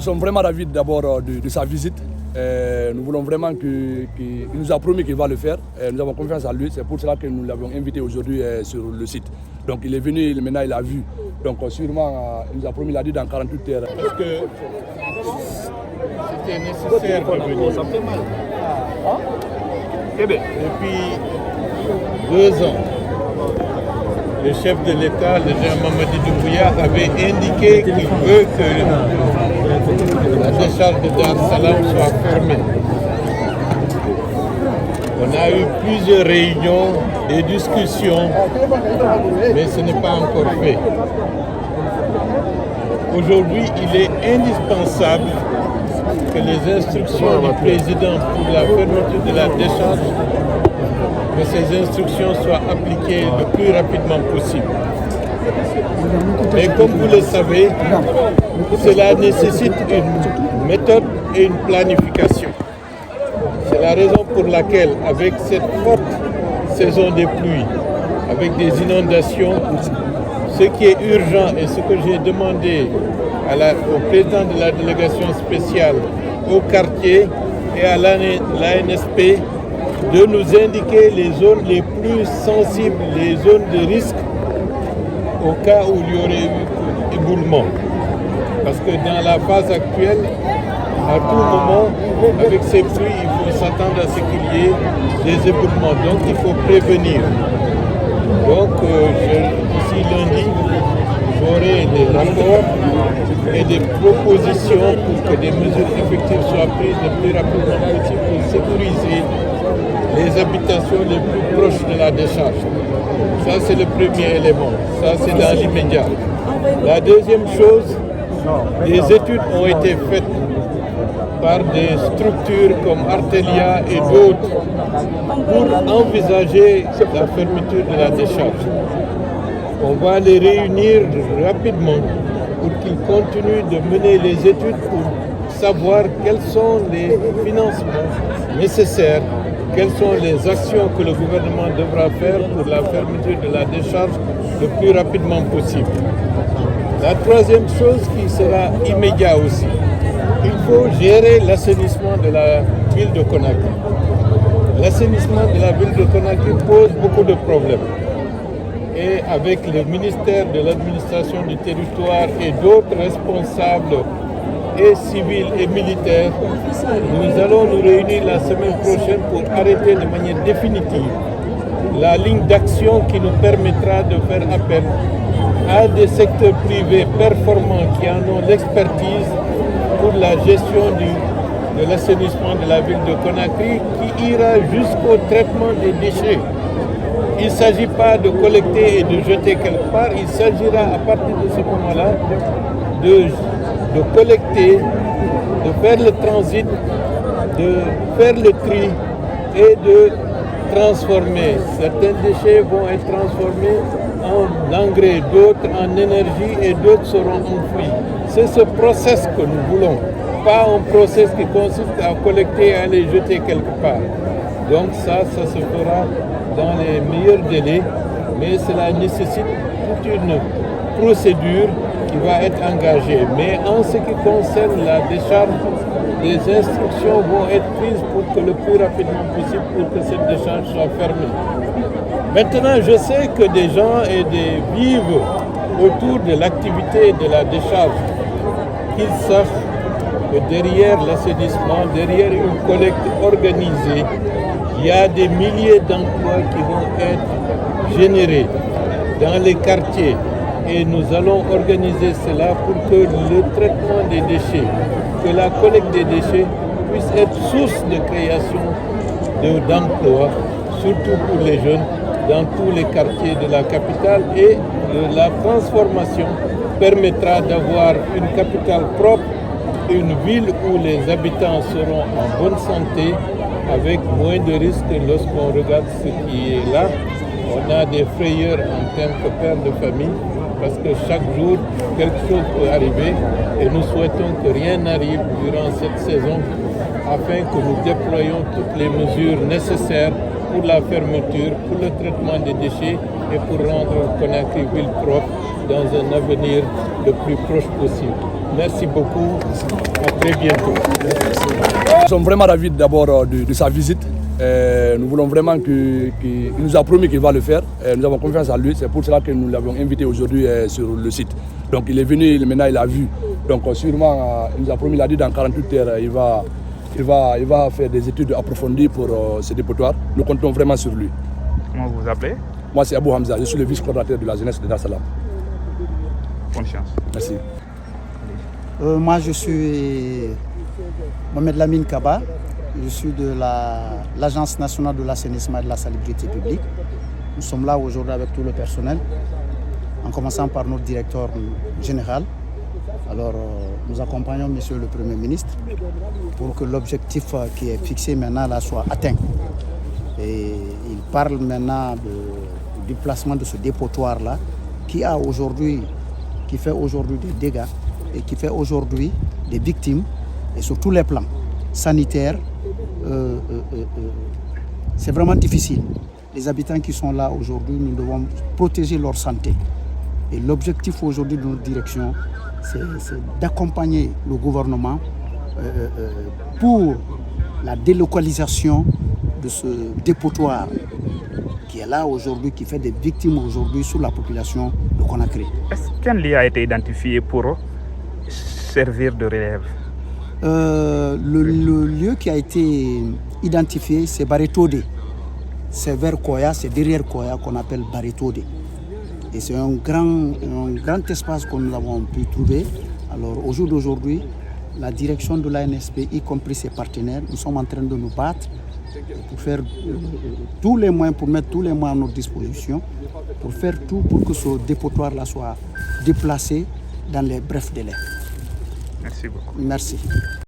sommes vraiment ravis d'abord de sa visite. Nous voulons vraiment qu'il nous a promis qu'il va le faire. Nous avons confiance en lui, c'est pour cela que nous l'avons invité aujourd'hui sur le site. Donc il est venu, maintenant il a vu. Donc sûrement, il nous a promis, il a dit dans 48 heures. Est-ce que c'était nécessaire de venir? Depuis 2 ans, le chef de l'État, le général Mamadi Doumbouya, avait indiqué qu'il veut que la décharge de Dar Salam soit fermée. On a eu plusieurs réunions, des discussions, mais ce n'est pas encore fait. Aujourd'hui, il est indispensable que les instructions du président pour la fermeture de la décharge, que ces instructions soient appliquées le plus rapidement possible. Mais comme vous le savez, cela nécessite une méthode et une planification. C'est la raison pour laquelle, avec cette forte saison des pluies, avec des inondations, ce qui est urgent et ce que j'ai demandé au président de la délégation spéciale, au quartier et à l'ANSP, de nous indiquer les zones les plus sensibles, les zones de risque au cas où il y aurait eu éboulement. Parce que dans la phase actuelle, à tout moment, avec ces pluies, il faut s'attendre à ce qu'il y ait des éboulements. Donc il faut prévenir. Donc ici lundi, j'aurai des rapports et des propositions pour que des mesures effectives soient prises le plus rapidement possible pour sécuriser les habitations les plus proches de la décharge. Ça, c'est le premier élément. Ça, c'est dans l'immédiat. La deuxième chose, des études ont été faites par des structures comme Artelia et d'autres pour envisager la fermeture de la décharge. On va les réunir rapidement pour qu'ils continuent de mener les études pour savoir quels sont les financements nécessaires, quelles sont les actions que le gouvernement devra faire pour la fermeture de la décharge le plus rapidement possible. La troisième chose qui sera immédiate aussi, il faut gérer l'assainissement de la ville de Conakry. L'assainissement de la ville de Conakry pose beaucoup de problèmes. Et avec le ministère de l'administration du territoire et d'autres responsables et civils et militaires, nous allons nous réunir la semaine prochaine pour arrêter de manière définitive la ligne d'action qui nous permettra de faire appel à des secteurs privés performants qui en ont l'expertise pour la gestion de l'assainissement de la ville de Conakry, qui ira jusqu'au traitement des déchets. Il ne s'agit pas de collecter et de jeter quelque part, il s'agira à partir de ce moment-là de collecter, de faire le transit, de faire le tri et de transformer. Certains déchets vont être transformés en engrais, d'autres en énergie et d'autres seront enfouis. C'est ce process que nous voulons, pas un process qui consiste à collecter et à les jeter quelque part. Donc ça se fera dans les meilleurs délais, mais cela nécessite toute une procédure qui va être engagée. Mais en ce qui concerne la décharge, des instructions vont être prises pour que le plus rapidement possible pour que cette décharge soit fermée. Maintenant, je sais que des gens vivent autour de l'activité de la décharge, qu'ils sachent que derrière l'assainissement, derrière une collecte organisée, il y a des milliers d'emplois qui vont être générés dans les quartiers. Et nous allons organiser cela pour que le traitement des déchets, que la collecte des déchets puisse être source de création d'emplois, surtout pour les jeunes, dans tous les quartiers de la capitale. Et la transformation permettra d'avoir une capitale propre, une ville où les habitants seront en bonne santé, avec moins de risques lorsqu'on regarde ce qui est là. On a des frayeurs en tant que père de famille, parce que chaque jour, quelque chose peut arriver et nous souhaitons que rien n'arrive durant cette saison afin que nous déployions toutes les mesures nécessaires pour la fermeture, pour le traitement des déchets et pour rendre Conakry ville propre dans un avenir le plus proche possible. Merci beaucoup. À très bientôt. Nous sommes vraiment ravis d'abord de sa visite. Nous voulons vraiment qu'il nous a promis qu'il va le faire. Nous avons confiance en lui. C'est pour cela que nous l'avons invité aujourd'hui sur le site. Donc il est venu, maintenant il a vu. Donc sûrement, il nous a promis, il a dit dans 48 heures, il va faire des études approfondies pour ce dépotoir. Nous comptons vraiment sur lui. Comment vous vous appelez? Moi c'est Abou Hamza, je suis le vice-coordinateur de la jeunesse de Dar es Salaam. Bonne chance. Merci. Moi je suis Mohamed Lamine Kaba, je suis de l'Agence nationale de l'assainissement et de la salubrité publique. Nous sommes là aujourd'hui avec tout le personnel, en commençant par notre directeur général. Alors nous accompagnons Monsieur le Premier ministre pour que l'objectif qui est fixé maintenant là soit atteint. Et il parle maintenant du placement de ce dépotoir là qui fait aujourd'hui des dégâts et qui fait aujourd'hui des victimes, et sur tous les plans sanitaires. C'est vraiment difficile. Les habitants qui sont là aujourd'hui, nous devons protéger leur santé. Et l'objectif aujourd'hui de notre direction, c'est d'accompagner le gouvernement pour la délocalisation de ce dépotoir qui est là aujourd'hui, qui fait des victimes aujourd'hui sur la population de Conakry. Est-ce qu'un lieu a été identifié pour servir de relève? Le lieu qui a été identifié, c'est Baretode. C'est vers Koya, c'est derrière Koya qu'on appelle Baretode. Et c'est un grand espace que nous avons pu trouver. Alors au jour d'aujourd'hui, la direction de l'ANSP, y compris ses partenaires, nous sommes en train de nous battre pour faire tous les moyens, pour mettre tous les moyens à notre disposition, pour faire tout pour que ce dépotoir-là soit déplacé dans les brefs délais. Merci beaucoup. Merci.